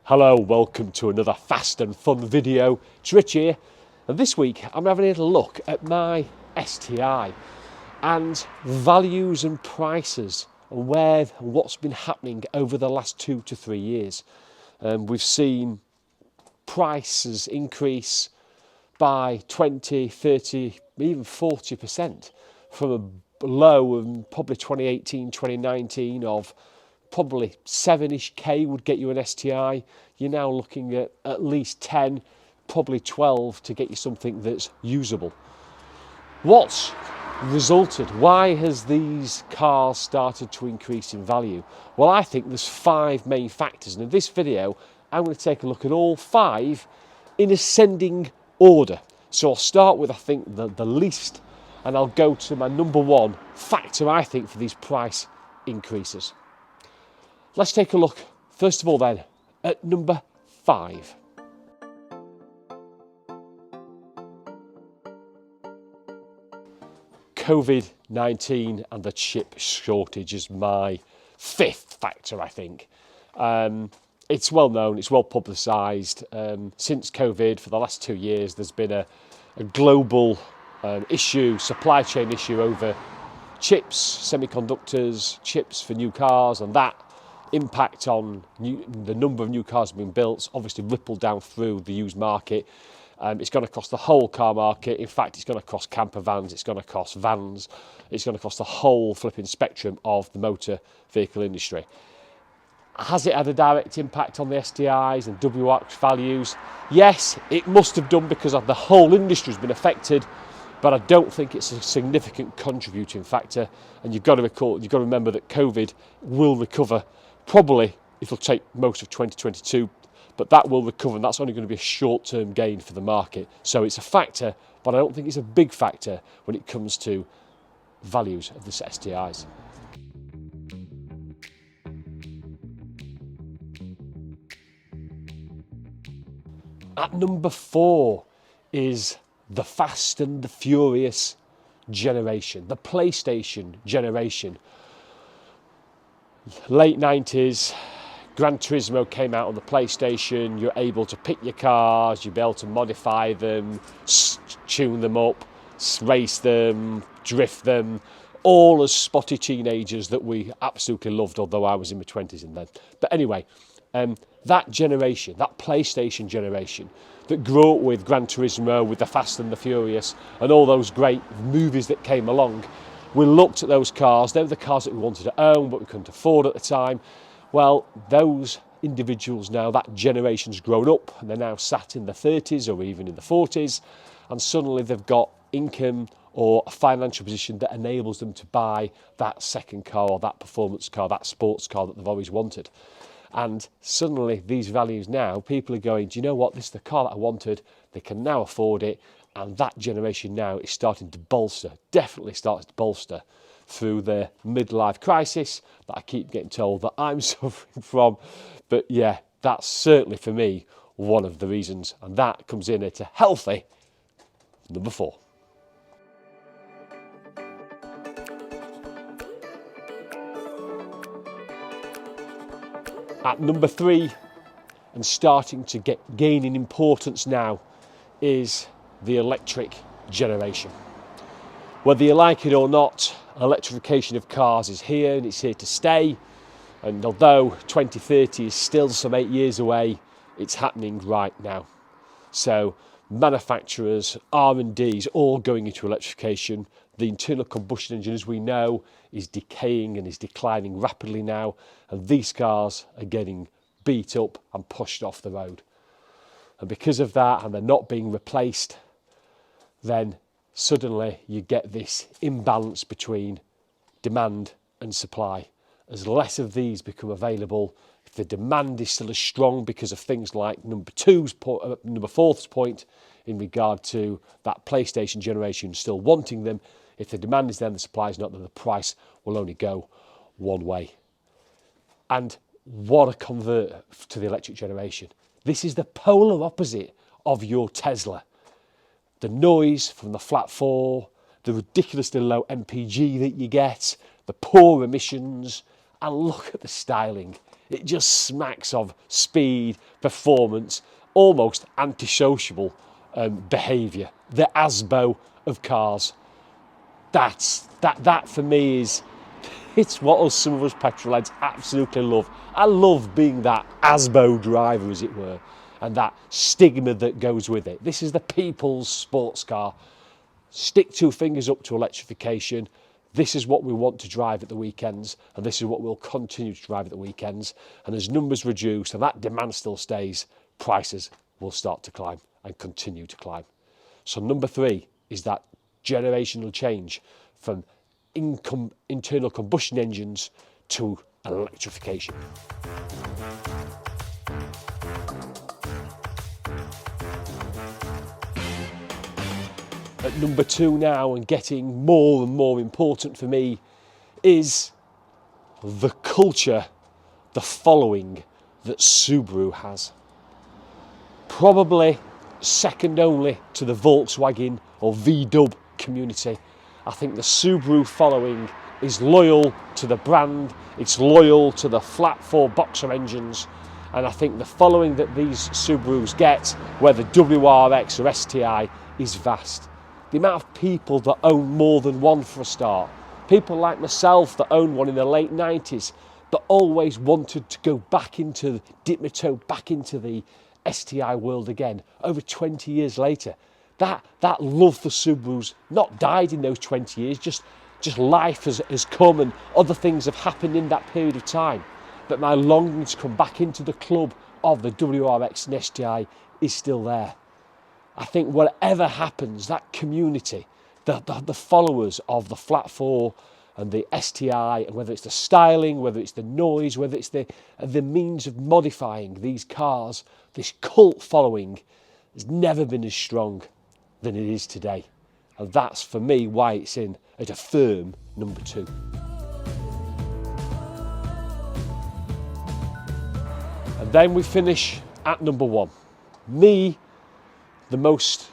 Hello, welcome to another fast and fun video. It's Rich here, and this week I'm having a little look at my STI and values and prices and what's been happening over the last 2 to 3 years. We've seen prices increase by 20, 30, even 40% from a low of probably 2018, 2019 of probably 7-ish K would get you an STI. You're now looking at least 10, probably 12 to get you something that's usable. What's resulted? Why has these cars started to increase in value? Well, I think there's 5 main factors, and in this video I'm going to take a look at all 5 in ascending order. So I'll start with, I think, the least, and I'll go to my number 1 factor, I think, for these price increases. Let's take a look, first of all then, at number 5. COVID-19 and the chip shortage is my 5th factor, I think. It's well known, it's well publicised. Since COVID, for the last 2 years, there's been a global issue, supply chain issue over chips, semiconductors, chips for new cars, and that impact on the number of new cars being built obviously rippled down through the used market. It's going to cost the whole car market. In fact, it's going to cost camper vans, it's going to cost vans, it's going to cost the whole flipping spectrum of the motor vehicle industry. Has it had a direct impact on the STIs and WRX values? Yes, it must have done, because the whole industry has been affected, but I don't think it's a significant contributing factor. And you've got to remember that COVID will recover. Probably it'll take most of 2022, but that will recover, and that's only going to be a short-term gain for the market. So it's a factor, but I don't think it's a big factor when it comes to values of the STIs. At number 4 is the Fast and the Furious generation, the PlayStation generation. Late 90s, Gran Turismo came out on the PlayStation. You're able to pick your cars, you're able to modify them, tune them up, race them, drift them, all as spotty teenagers that we absolutely loved, although I was in my 20s in then. But anyway, that generation, that PlayStation generation that grew up with Gran Turismo, with the Fast and the Furious and all those great movies that came along, we looked at those cars. They were the cars that we wanted to own, but we couldn't afford at the time. Well, those individuals now, that generation's grown up, and they're now sat in the 30s or even in the 40s, and suddenly they've got income or a financial position that enables them to buy that second car or that performance car, that sports car that they've always wanted. And suddenly these values now, people are going, do you know what, this is the car that I wanted, they can now afford it. And that generation now is starting to bolster, definitely starts to bolster through the midlife crisis that I keep getting told that I'm suffering from. But yeah, that's certainly for me one of the reasons, and that comes in at a healthy number 4. At number 3, and starting to gain in importance now, is the electric generation. Whether you like it or not, electrification of cars is here, and it's here to stay. And although 2030 is still some 8 years away, it's happening right now. So manufacturers, R&Ds, all going into electrification. The internal combustion engine, as we know, is decaying and is declining rapidly now, and these cars are getting beat up and pushed off the road. And because of that, and they're not being replaced, then suddenly you get this imbalance between demand and supply. As less of these become available, if the demand is still as strong because of things like number 4's point in regard to that PlayStation generation still wanting them, if the demand is there and the supply is not, then the price will only go one way. And what a convert to the electric generation. This is the polar opposite of your Tesla. The noise from the flat 4, the ridiculously low MPG that you get, the poor emissions, and look at the styling. It just smacks of speed, performance, almost antisociable behaviour. The ASBO of cars. That for me is, it's what us, some of us petrol heads absolutely love. I love being that ASBO driver, as it were, and that stigma that goes with it. This is the people's sports car. Stick two fingers up to electrification. This is what we want to drive at the weekends, and this is what we'll continue to drive at the weekends. And as numbers reduce and that demand still stays, prices will start to climb and continue to climb. So number 3 is that generational change from internal combustion engines to electrification. At number 2 now, and getting more and more important for me, is the culture, the following that Subaru has. Probably second only to the Volkswagen or VW community. I think the Subaru following is loyal to the brand, it's loyal to the flat 4 boxer engines, and I think the following that these Subarus get, whether WRX or STI, is vast. The amount of people that own more than one for a start. People like myself that owned one in the late 90s that always wanted to go back into, dip my toe back into the STI world again over 20 years later. That love for Subarus not died in those 20 years, just life has come and other things have happened in that period of time. But my longing to come back into the club of the WRX and STI is still there. I think whatever happens, that community, the followers of the flat 4 and the STI, and whether it's the styling, whether it's the noise, whether it's the means of modifying these cars, this cult following has never been as strong than it is today. And that's, for me, why it's in at a firm number 2. And then we finish at number 1. Me, the most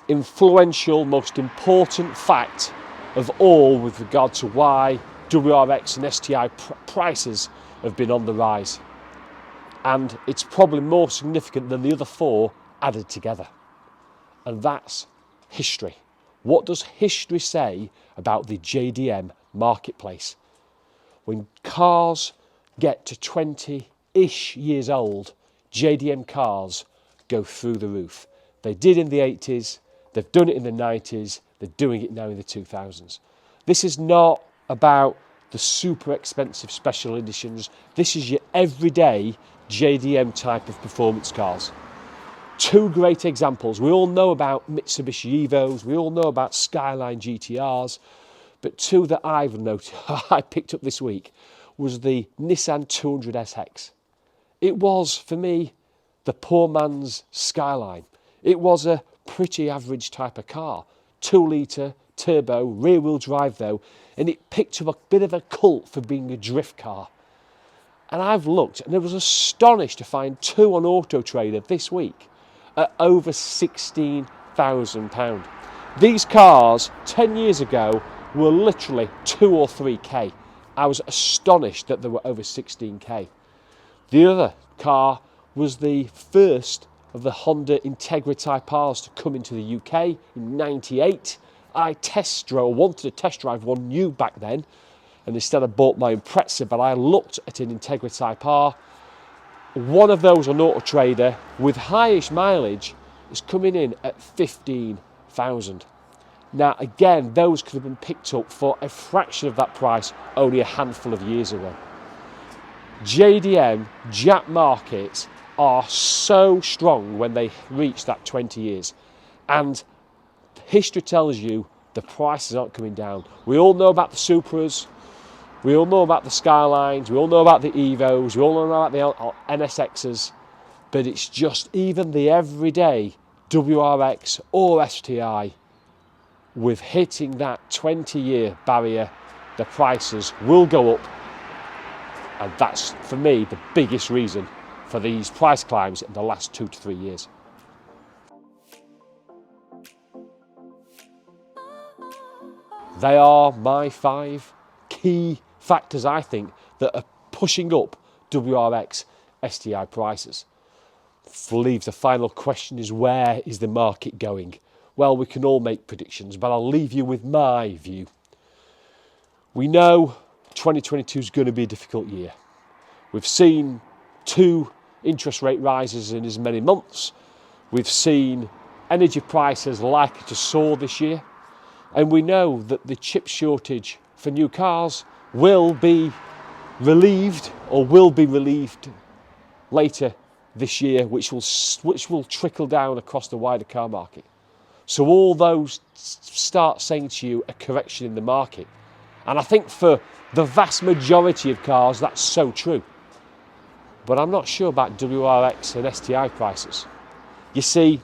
influential, most important fact of all with regard to why WRX and STI prices have been on the rise. And it's probably more significant than the other 4 added together. And that's history. What does history say about the JDM marketplace? When cars get to 20-ish years old, JDM cars go through the roof. They did in the 80s, they've done it in the 90s, they're doing it now in the 2000s. This is not about the super expensive special editions. This is your everyday JDM type of performance cars. 2 great examples. We all know about Mitsubishi Evos, we all know about Skyline GTRs, but 2 that I've noted, I picked up this week, was the Nissan 200SX. It was, for me, the poor man's Skyline. It was a pretty average type of car. 2-litre, turbo, rear-wheel drive though, and it picked up a bit of a cult for being a drift car. And I've looked, and I was astonished to find 2 on Auto Trader this week at over £16,000. These cars, 10 years ago, were literally 2 or 3k. I was astonished that they were over 16k. The other car was the first of the Honda Integra Type Rs to come into the UK in '98. I wanted to test drive one new back then, and instead I bought my Impreza, but I looked at an Integra Type R. One of those on Auto Trader with highish mileage is coming in at 15,000. Now again, those could have been picked up for a fraction of that price only a handful of years ago. JDM, Jap markets are so strong when they reach that 20 years. And history tells you the prices aren't coming down. We all know about the Supras, we all know about the Skylines, we all know about the Evos, we all know about the NSXs, but it's just even the everyday WRX or STI, with hitting that 20-year barrier, the prices will go up. And that's, for me, the biggest reason for these price climbs in the last 2 to 3 years. They are my 5 key factors, I think, that are pushing up WRX STI prices. Leaves the final question is, where is the market going? Well, we can all make predictions, but I'll leave you with my view. We know 2022 is going to be a difficult year. We've seen 2 interest rate rises in as many months. We've seen energy prices likely to soar this year. And we know that the chip shortage for new cars will be relieved later this year, which will trickle down across the wider car market. So all those start saying to you a correction in the market. And I think for the vast majority of cars, that's so true. But I'm not sure about WRX and STI prices. You see,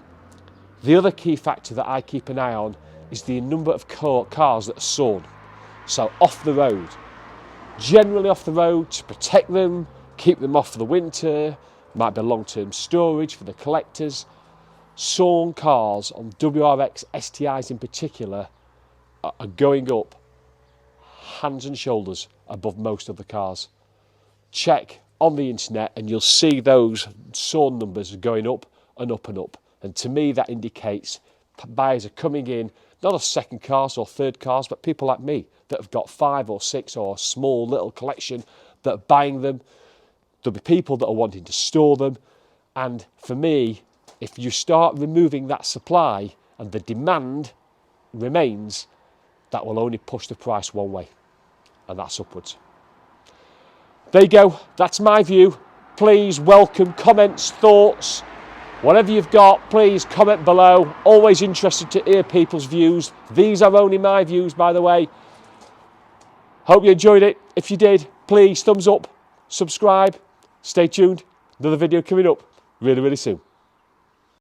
the other key factor that I keep an eye on is the number of cars that are sold. So off the road. Generally off the road to protect them, keep them off for the winter, might be long-term storage for the collectors. Sawn cars on WRX STIs in particular are going up hands and shoulders above most of the cars. Check on the internet and you'll see those sawn numbers going up and up and up. And to me that indicates buyers are coming in, not as second cars or third cars, but people like me that have got 5 or 6 or a small little collection that are buying them. There'll be people that are wanting to store them. And for me, if you start removing that supply and the demand remains, that will only push the price one way, and that's upwards. There you go, that's my view. Please welcome comments, thoughts, whatever you've got, please comment below. Always interested to hear people's views. These are only my views, by the way. Hope you enjoyed it. If you did, please thumbs up, subscribe, stay tuned. Another video coming up really, really soon.